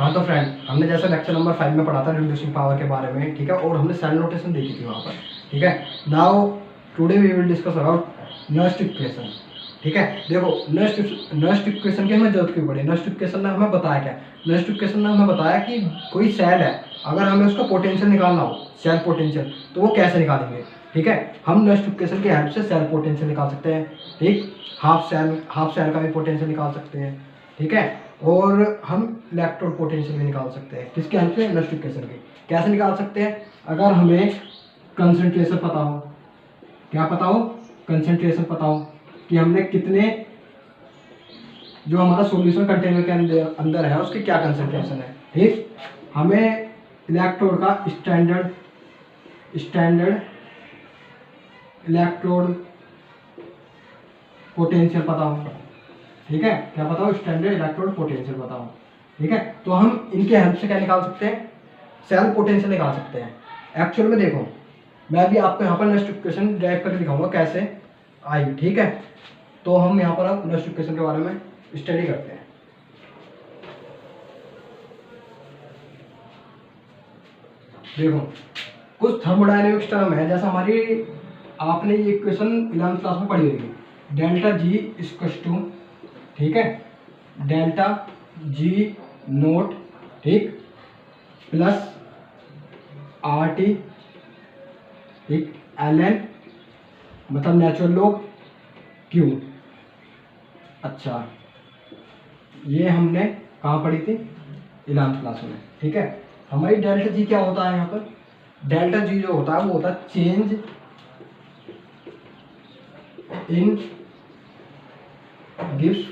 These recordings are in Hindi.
हाँ तो फ्रेंड, हमने जैसे लेक्चर नंबर 5 में पढ़ा था रिड्यूसिंग पावर के बारे में, ठीक है, और हमने सेल नोटेशन देखी थी वहाँ पर, ठीक है। Now today we will discuss about Nernst equation, ठीक है। देखो नस्ट इक्वेशन की हमें जरूरत क्यों पड़ी। नस्ट इक्वेशन ने हमें बताया क्या, नस्ट इक्वेशन ने हमें बताया कि कोई सेल है, अगर हमें उसका पोटेंशियल निकालना हो, सेल पोटेंशियल, तो वो कैसे निकालेंगे, ठीक है। हम नस्ट इक्वेशन की हेल्प से सेल पोटेंशियल निकाल सकते हैं, ठीक। हाफ सेल का भी पोटेंशियल निकाल सकते हैं, ठीक है। और हम इलेक्ट्रोड पोटेंशियल भी निकाल सकते हैं, किसके हेल्प से, नस्ट इक्वेशन की। कैसे निकाल सकते हैं, अगर हमें कंसंट्रेशन पता हो, क्या पता हो, कंसंट्रेशन पता हो कि हमने कितने, जो हमारा सॉल्यूशन कंटेनर के अंदर है उसकी क्या कंसंट्रेशन है, ठीक। हमें इलेक्ट्रोड का स्टैंडर्ड इलेक्ट्रोड पोटेंशियल पता हो, ठीक है। क्या पता हो, स्टैंडर्ड इलेक्ट्रोड पोटेंशियल पता हो, ठीक है। तो हम इनके हेल्प से क्या निकाल सकते हैं, सेल पोटेंशियल निकाल सकते हैं। एक्चुअल में देखो, मैं भी आपको यहाँ पर नस्ट इक्वेशन ड्राइव करके दिखाऊंगा कैसे आई, ठीक है। तो हम यहाँ पर अब नस्ट इक्वेशन के बारे में स्टडी करते हैं। देखो, कुछ थर्मोडायनेमिक्स टर्म है, जैसा हमारी आपने ये इक्वेशन 11th क्लास में पढ़ी होगी, डेल्टा जी इक्वल्स टू, ठीक है, डेल्टा जी नोट, ठीक, प्लस आर टी, ठीक, एल एन मतलब नेचुरल लॉग क्यू। अच्छा, ये हमने कहाँ पढ़ी थी, 11th क्लास में, ठीक है। हमारी डेल्टा जी क्या होता है यहाँ पर, डेल्टा जी जो होता है वो होता है change in Gibbs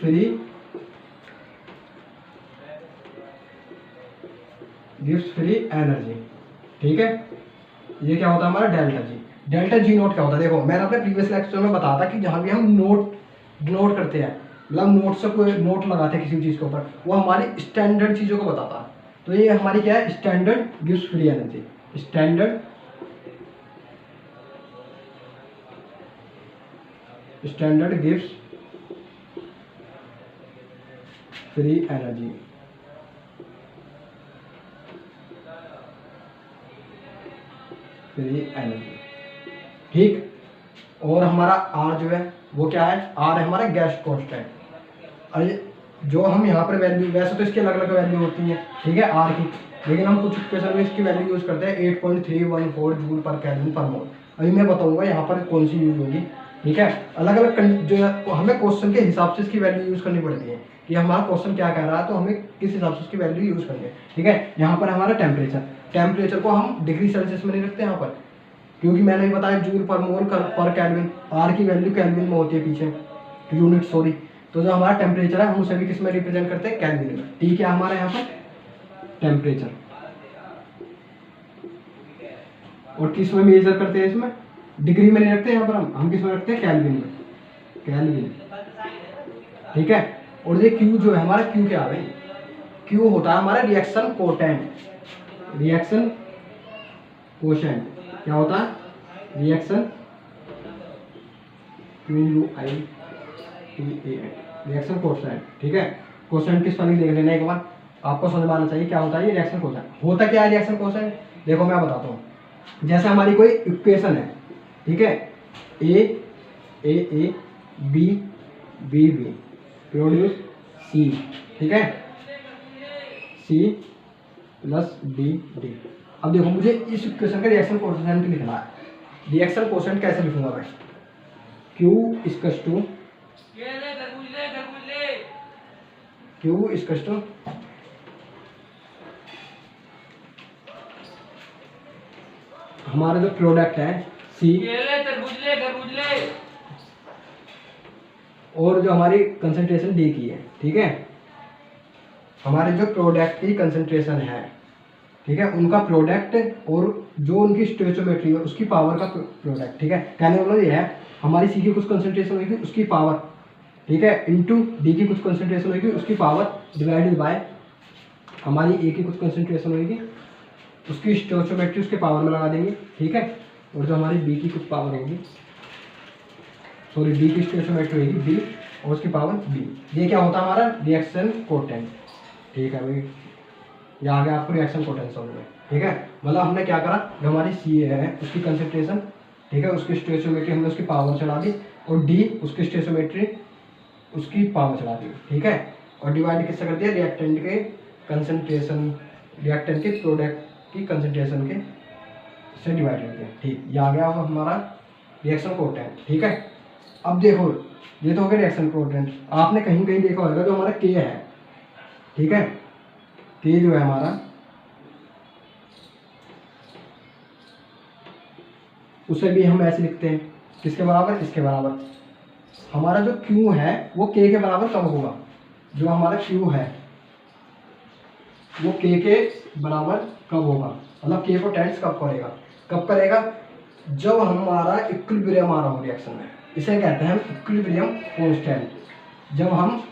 free energy, ठीक है। ये क्या होता है हमारा delta G. Delta G note क्या होता है, देखो मैंने अपने प्रीवियस लेक्चर में बताया था कि जहाँ भी हम नोट डिनोट करते हैं, मतलब नोट से कोई नोट लगाते हैं किसी चीज़ के ऊपर, वो हमारी स्टैंडर्ड चीज़ों को बताता है। तो ये हमारी क्या है, standard gives free energy, standard gives free energy, ठीक। और हमारा आर जो है वो क्या है, आर है हमारा गैस कांस्टेंट। अरे जो हम यहाँ पर वैल्यू, वैसे तो इसकी अलग अलग वैल्यू होती है, ठीक है, आर की, लेकिन हम कुछ इक्वेशन में इसकी वैल्यू यूज करते हैं 8.314 जूल पर केल्विन पर मोल। अभी मैं बताऊंगा यहाँ पर कौन सी यूज होगी, ठीक है। अलग अलग जो है हमें क्वेश्चन के हिसाब से इसकी वैल्यू यूज करनी पड़ती है कि हमारा क्वेश्चन क्या कह रहा है, तो हमें किस हिसाब से उसकी वैल्यू यूज करनी है, ठीक है। यहाँ पर हमारा टेम्परेचर को हम डिग्री सेल्सियस में नहीं रखते यहाँ पर, क्योंकि मैंने भी बताया joule per mole per kelvin, R की वैल्यू केल्विन में होती है पीछे, यूनिट सॉरी। तो जो हमारा टेम्परेचर है हम उसे भी किस में रिप्रेजेंट करते हैं, केल्विन में, ठीक है। हमारा यहाँ पर टेम्परेचर, और किस में मेजर करते हैं, इसमें डिग्री में नहीं रखते यहाँ पर, हम किस में रखते हैं, केल्विन में, केल्विन, ठीक है। और ये क्यू जो है हमारा, क्यू क्या है, क्यू होता है हमारा रिएक्शन कोटेंट, क्या होता है, रिएक्शन कोशेंट, ठीक है। कोशेंट की स्पेलिंग देख लेना एक बार, आपको समझ में आना चाहिए क्या होता है ये रिएक्शन कोशेंट। होता क्या है रिएक्शन कोशेंट, देखो मैं बताता हूँ। जैसे हमारी कोई इक्वेशन है, ठीक है, ए बी प्रोड्यूस सी, ठीक है, सी प्लस डी। अब देखो मुझे इस इक्वेशन का रिएक्शन कोशेंट लिखना है। रिएक्शन कोशेंट कैसे लिखूंगा मैं, Q इक्वल्स टू हमारा जो प्रोडक्ट है C, और जो हमारी कंसंट्रेशन D की है, ठीक है। हमारे जो प्रोडक्ट की कंसंट्रेशन है, ठीक है, उनका प्रोडक्ट और जो उनकी स्टोइचियोमेट्री है उसकी पावर का प्रोडक्ट, ठीक है। कहने वाला ये है हमारी सी की कुछ कंसंट्रेशन होगी उसकी पावर, ठीक है, इनटू डी की कुछ कंसंट्रेशन होगी उसकी पावर, डिवाइडेड बाय हमारी ए की कुछ कंसंट्रेशन होगी उसकी स्टोइचियोमेट्री उसके पावर में लगा देंगे, ठीक है। और जो हमारी बी की कुछ पावर होगी, सॉरी डी की स्टोइचियोमेट्री होगी बी और उसकी पावर बी। ये क्या होता है हमारा रिएक्शन कोटेंट, ठीक है भाई। ये आ गया आपको रिएक्शन पोटेंशियल में, ठीक है। मतलब हमने क्या करा, जो हमारी सी है उसकी कंसंट्रेशन, ठीक है, उसकी स्टोइचियोमेट्री हमने उसकी पावर चढ़ा दी, और डी उसकी स्टोइचियोमेट्री उसकी पावर चढ़ा दी, ठीक है। और डिवाइड किससे कर दिया, रिएक्टेंट के कंसंट्रेशन, रिएक्टेंट के प्रोडक्ट की कंसंट्रेशन के से डिवाइड कर दिया, ठीक। ये आ गया अब हमारा रिएक्शन कोएफिशिएंट, ठीक है। अब देखो ये तो हो गया रिएक्शन कोएफिशिएंट। आपने कहीं कहीं देखा होगा जो हमारा के है, ठीक है, के जो है हमारा, उसे भी हम ऐसे लिखते हैं, किसके बराबर, इसके बराबर। हमारा जो Q है वो K के बराबर कब होगा, जो हमारा Q है वो K के बराबर कब होगा, मतलब K को टेंस कब करेगा, कब करेगा, जब हमारा इक्विलिब्रियम आ रहा हो रिएक्शन में। इसे कहते हैं हम इक्विलिब्रियम कांस्टेंट। जब हम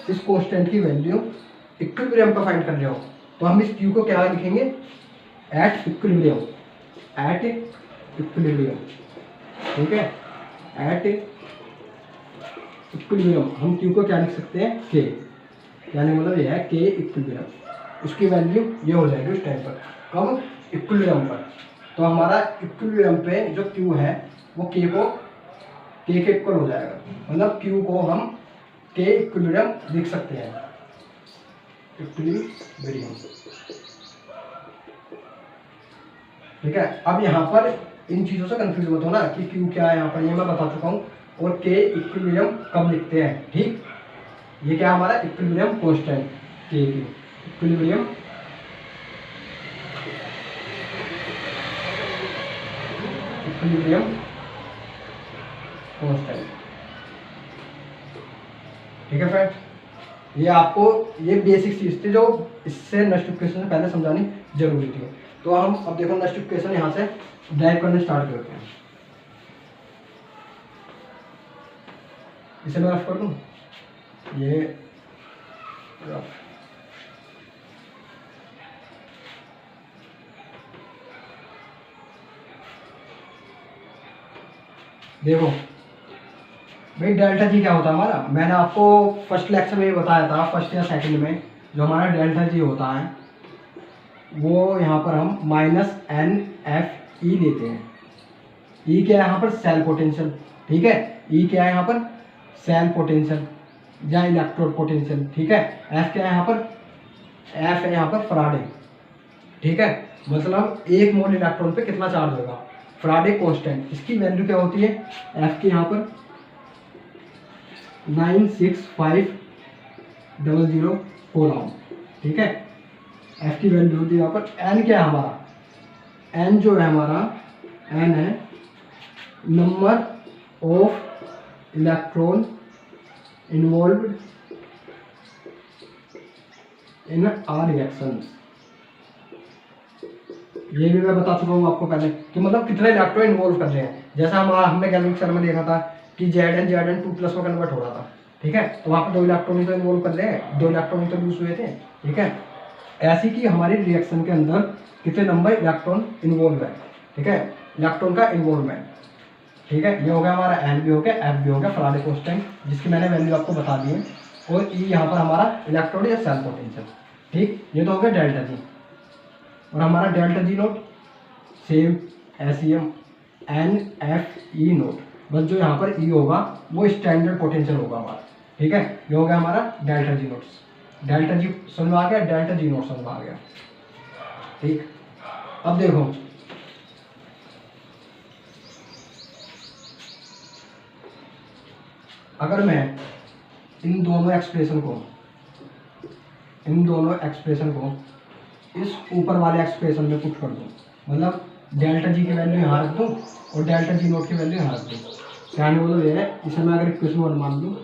इस कांस्टेंट की वैल्यू इक्विलिब्रियम पर फाइंड कर रहे हो, तो हम इस Q को क्या लिखेंगे, एट इक्विलिब्रियम, एट इक्विलिब्रियम, ठीक है, एट इक्विलिब्रियम। हम Q को क्या लिख सकते हैं, K, यानी मतलब ये है K इक्विलिब्रियम। उसकी वैल्यू ये हो जाएगी उस टाइम पर, कब, इक्विलिब्रियम पर। तो हमारा इक्विलिब्रियम पे जो Q है वो K के इक्वल हो जाएगा, मतलब Q को हम K इक्विलिब्रियम लिख सकते हैं, इक्विलिब्रियम, ठीक है। अब यहाँ पर इन चीज़ों से कंफ्यूज मत हो ना कि Q क्या है, यहाँ पर ये मैं बता चुका हूँ, और K इक्विलिब्रियम कब लिखते हैं, ठीक। ये क्या हमारा equilibrium constant, K equilibrium constant, ठीक है फ्रेंड। ये आपको ये बेसिक चीज थी जो इससे नेक्स्ट इक्वेशन से पहले समझानी जरूरी थी। तो हम अब देखो नेक्स्ट इक्वेशन यहाँ से ड्राइव करने स्टार्ट करते हैं। इसे मैं रफ कर दूँ, ये रफ, देखो भाई डेल्टा जी क्या होता है हमारा, मैंने आपको फर्स्ट लेक्चर में बताया था, फर्स्ट या सेकंड में, जो हमारा डेल्टा जी होता है वो यहाँ पर हम -NFE लेते हैं। ई क्या है यहाँ पर, सेल पोटेंशियल, ठीक है। ई क्या है यहाँ पर, सेल पोटेंशियल या इलेक्ट्रोड पोटेंशियल, ठीक है। एफ क्या है यहाँ पर, एफ है यहाँ पर फराडे, ठीक है, मतलब एक मोल इलेक्ट्रॉन पे कितना चार्ज होगा, फराडे कांस्टेंट। इसकी वैल्यू क्या होती है, एफ की यहाँ पर 96500 कोलॉम, ठीक है। एफ की वैल्यू होती है यहाँ पर। एन क्या है हमारा, एन जो है हमारा, एन है number of electron involve in are reaction. ये भी मैं बता चुका हूँ आपको पहले कि मतलब कितने इलेक्ट्रॉन इन्वॉल्व कर रहे हैं। जैसा हमने गैलेक्सी सर में देखा था कि Zn 2+ में कन्वर्ट हो रहा था, ठीक है, तो वहाँ पर 2 इलेक्ट्रॉन ही तो इन्वॉल्व कर रहे हैं, 2 इलेक्ट्रॉन ही तो लूज हुए थे, ठीक है। ऐसी कि हमारी रिएक्शन के अंदर कितने नंबर इलेक्ट्रॉन इन्वॉल्व है, ठीक है, इलेक्ट्रॉन का इन्वॉल्वमेंट, ठीक है। ये हो गया हमारा एन भी हो गया, एफ भी हो गया, फराडे कांस्टेंट जिसकी मैंने वैल्यू आपको बता दी है, और ई यहाँ पर हमारा इलेक्ट्रॉन या सेल पोटेंशियल, ठीक। ये तो हो गया डेल्टा जी, और हमारा delta G note same SEM NFE note, बस जो यहाँ पर ई होगा वो स्टैंडर्ड पोटेंशियल होगा हमारा, ठीक है। ये हो गया हमारा delta G notes, delta G समझ में आ गया, डेल्टा जी नोट समझ में आ गया, ठीक। अब देखो अगर मैं इन दोनों एक्सप्रेशन को इस ऊपर वाले एक्सप्रेशन में पुट कर दूं, मतलब डेल्टा जी की वैल्यू यहाँ रख दूं और डेल्टा जी नोट की वैल्यू यहाँ रख दूं, क्या मतलब ये है, इसे मैं अगर इक्वेशन 1 मान लूँ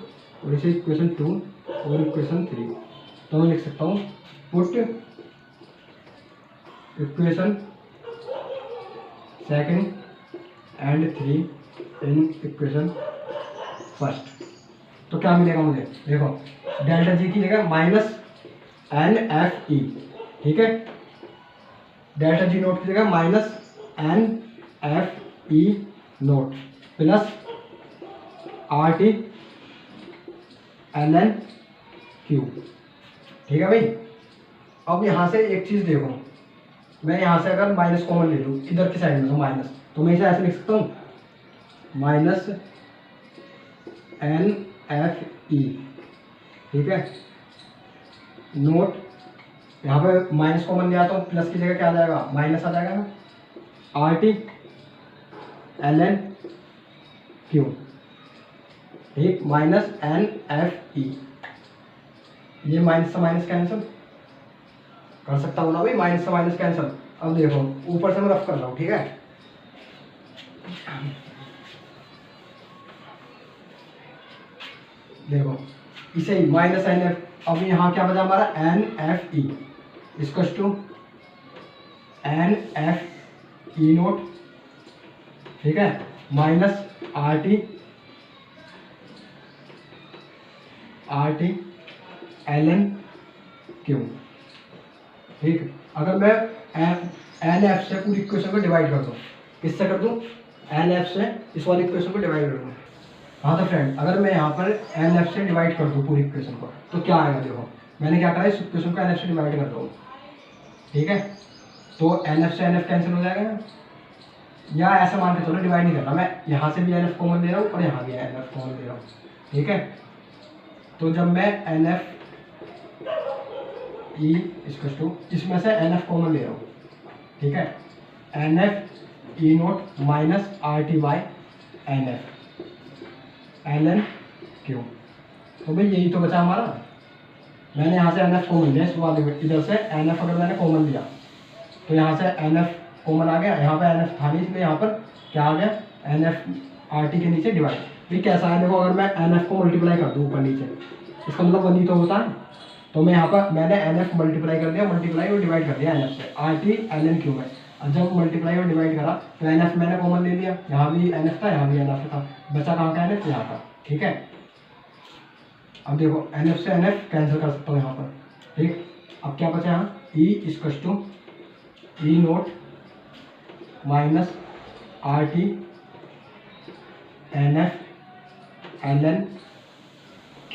और इसे इक्वेशन 2 और इक्वेशन 3, तो मैं लिख सकता हूँ put equation 2 and 3 in equation 1। तो क्या मिलेगा मुझे, देखो डेल्टा जी की जगह -NFE, ठीक है, डेल्टा जी नोट की जगह -NFE note plus RT ln Q, ठीक है भाई। अब यहाँ से एक चीज़ देखो, मैं यहाँ से अगर माइनस कॉमन ले लूँ इधर की साइड में तो माइनस, तो मैं इसे ऐसे लिख सकता हूँ माइनस NFE, ठीक है। नोट यहाँ पे माइनस कॉमन लिया तो प्लस की जगह क्या आ जाएगा, माइनस आ जाएगा ना, RT LN Q, ठीक, माइनस NFE। ये माइनस से माइनस कैंसिल कर सकता हूँ ना भाई, माइनस से माइनस कैंसिल। अब देखो ऊपर से मैं रफ कर रहा हूँ, ठीक है। देखो इसे ही माइनस NF, अब यहाँ क्या बचा हमारा NFE इसको टू NFE नोट, ठीक है, माइनस RT LN Q, ठीक। अगर मैं NF से पूरी इक्वेशन को डिवाइड कर दूँ, किससे कर दूँ, NF से इस वाली इक्वेशन को डिवाइड कर दूँ। हाँ तो फ्रेंड अगर मैं यहाँ पर NF से डिवाइड कर दूँ पूरी इक्वेशन को तो क्या आएगा, देखो मैंने क्या करा, इस इक्वेशन को NF से डिवाइड कर दूँ, ठीक है। तो NF से NF कैंसिल हो जाएगा, या ऐसा मान के चलो डिवाइड नहीं करना, मैं यहाँ से भी NF कॉमन दे रहा हूँ और यहाँ भी NF कॉमन दे रहा हूँ, ठीक है। तो जब मैं NF E इसको इसमें से NF कॉमन ले रहा हूँ, ठीक है, NF E naught minus RT by NF LN Q, तो भाई यही तो बचा हमारा। मैंने यहाँ से NF कॉमन लिया इस वाले में, इधर से NF अगर मैंने कॉमन लिया तो यहाँ से NF कॉमन आ गया, यहाँ पे NF था नहीं इसलिए यहाँ पर क्या आ गया, NF RT के नीचे डिवाइड। फिर कैसा है देखो, अगर मैं NF को मल्टीप्लाई कर दूँ ऊपर नीचे, इसका मतलब 1 ही तो होता है। तो मैं यहाँ पर मैंने NF मल्टीप्लाई कर दिया, मल्टीप्लाई और डिवाइड कर दिया NF से RT LN Q में। अब जब मल्टीप्लाई और डिवाइड करा तो NF मैंने कॉमन ले लिया, यहाँ भी NF था यहाँ भी NF था, बचा कहाँ का NF, यहाँ का, ठीक है। अब देखो NF से NF कैंसिल कर सकता हूँ यहाँ पर, ठीक। अब क्या बचा यहाँ, E equal to E naught minus RT NF LN Q,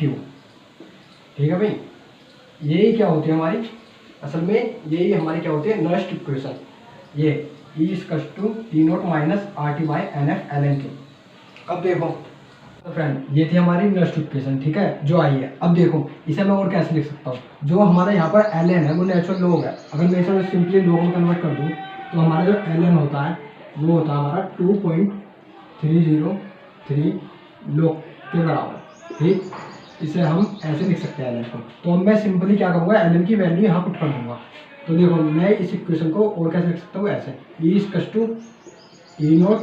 ठीक है भाई। यही क्या होती है हमारी, असल में यही हमारी क्या होती है नॉइस्ट इक्वेशन, ये E equal to E naught minus RT by NF LN Q। अब देखो तो फ्रेंड ये थी हमारी नॉइस्ट इक्वेशन, ठीक है, जो आई है। अब देखो इसे मैं और कैसे लिख सकता हूँ, जो हमारा यहाँ पर LN है वो नेचुरल लॉग है, अगर मैं इसे सिंपली लॉग में कन्वर्ट कर दूँ तो हमारा जो LN होता है वो होता है हमारा 2.303 लॉग के बराबर, ठीक। इसे हम ऐसे लिख सकते हैं LN को। तो अब मैं सिंपली क्या करूँगा, LN की वैल्यू यहाँ पुट कर दूँगा। तो देखो मैं इस इक्वेशन को और कैसे लिख सकता हूँ, ऐसे E equal to E naught,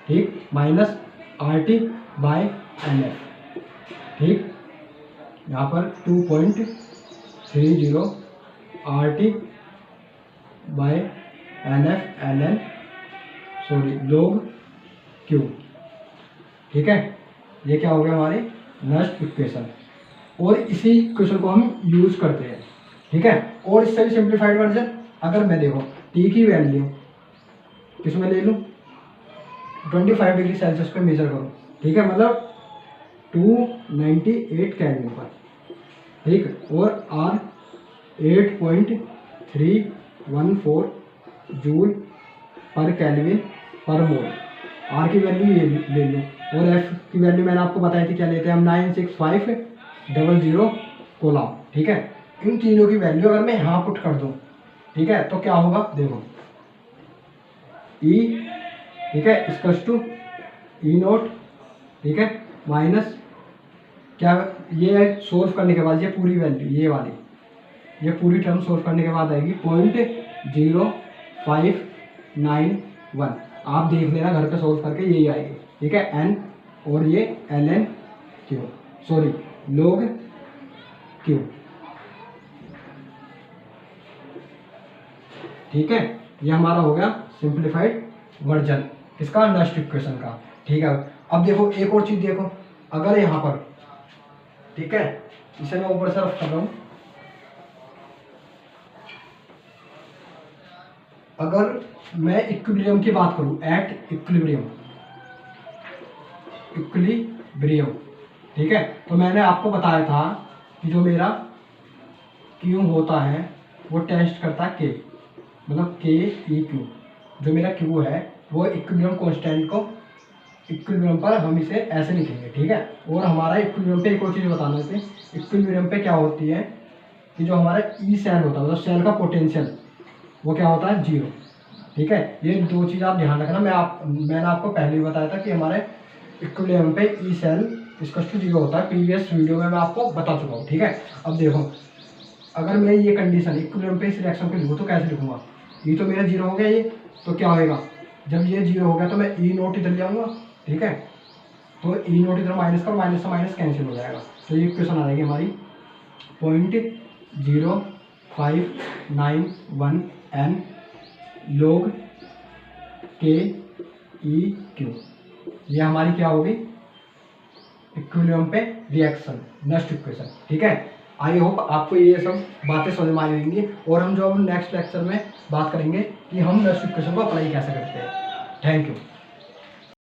ठीक, माइनस RT बाई NF, ठीक, यहाँ पर 2.30 RT by NF LN log Q, ठीक है। ये क्या हो गया हमारी नॉइस्ट इक्वेशन, और इसी इक्वेशन को हम यूज करते हैं, ठीक है। और इससे भी सिंप्लीफाइड वर्जन, अगर मैं देखो T की वैल्यू किसमें ले लूँ, 25 डिग्री सेल्सियस पे मेजर करूँ, ठीक है, मतलब 298 केल्विन पर, ठीक, और R 8.314 जूल पर केल्विन पर मोल, R की वैल्यू ये ले लो, और F की वैल्यू मैंने आपको बताई थी क्या लेते हैं हम, 96500 कोलम, ठीक है। इन तीनों की वैल्यू अगर मैं यहाँ पुट कर दूँ, ठीक है, तो क्या होगा देखो E, ठीक है, इक्वल टू E नोट, ठीक है, माइनस क्या, ये सोल्व करने के बाद ये पूरी वैल्यू ये वाली, ये पूरी टर्म सोल्व करने के बाद आएगी 0.0591, आप देख लेना घर पे सोल्व करके यही आएगी, ठीक है। N और ये LN Q, sorry log Q, ठीक है। ये हमारा हो गया सिंप्लीफाइड वर्जन इसका नॉइस्ट इक्वेशन का, ठीक है। अब देखो एक और चीज देखो, अगर यहाँ पर, ठीक है, इसे मैं ऊपर से रफ कर रहा हूँ, अगर मैं इक्विलिब्रियम की बात करूँ, एट इक्विलिब्रियम, ठीक है, तो मैंने आपको बताया था कि जो मेरा Q होता है वो टेस्ट करता है के, मतलब के ई क्यू। जो मेरा क्यू है वो इक्विलिब्रियम कांस्टेंट को इक्विलिब्रियम पर हम इसे ऐसे लिखेंगे, ठीक है। और हमारा इक्विलिब्रियम पे एक और चीज़ बताना है, इक्विलिब्रियम पे क्या होती है कि जो हमारा ई सेल होता है, मतलब सेल का पोटेंशियल, वो क्या होता है 0, ठीक है। ये दो चीज़ आप ध्यान रखना। मैंने आपको पहले ही बताया था कि हमारे इक्विलिब्रियम पे ई सेल इसका 0 होता है, प्रीवियस वीडियो में मैं आपको बता चुका हूँ, ठीक है। अब देखो, अगर मैं ये कंडीशन इक्विलिब्रियम पे इस रिएक्शन को लिखूँ तो कैसे लिखूँगा, ये तो मेरा 0 हो गया, ये तो क्या होएगा, जब ये 0 हो गया तो मैं ई नोट इधर ले आऊँगा, ठीक है। तो ई नोट इधर माइनस का माइनस से माइनस कैंसिल हो जाएगा, तो ये इक्वेशन आ जाएगी हमारी 0.0591 n log के ई क्यू। ये हमारी क्या होगी, इक्विलिब्रियम पे रिएक्शन नेक्स्ट इक्वेशन, ठीक है। आई होप आपको ये सब बातें समझ में आई होंगी, और हम जो नेक्स्ट लेक्चर में बात करेंगे कि हम नेक्स्ट इक्वेशन को अप्लाई कैसे करते हैं। Thank you.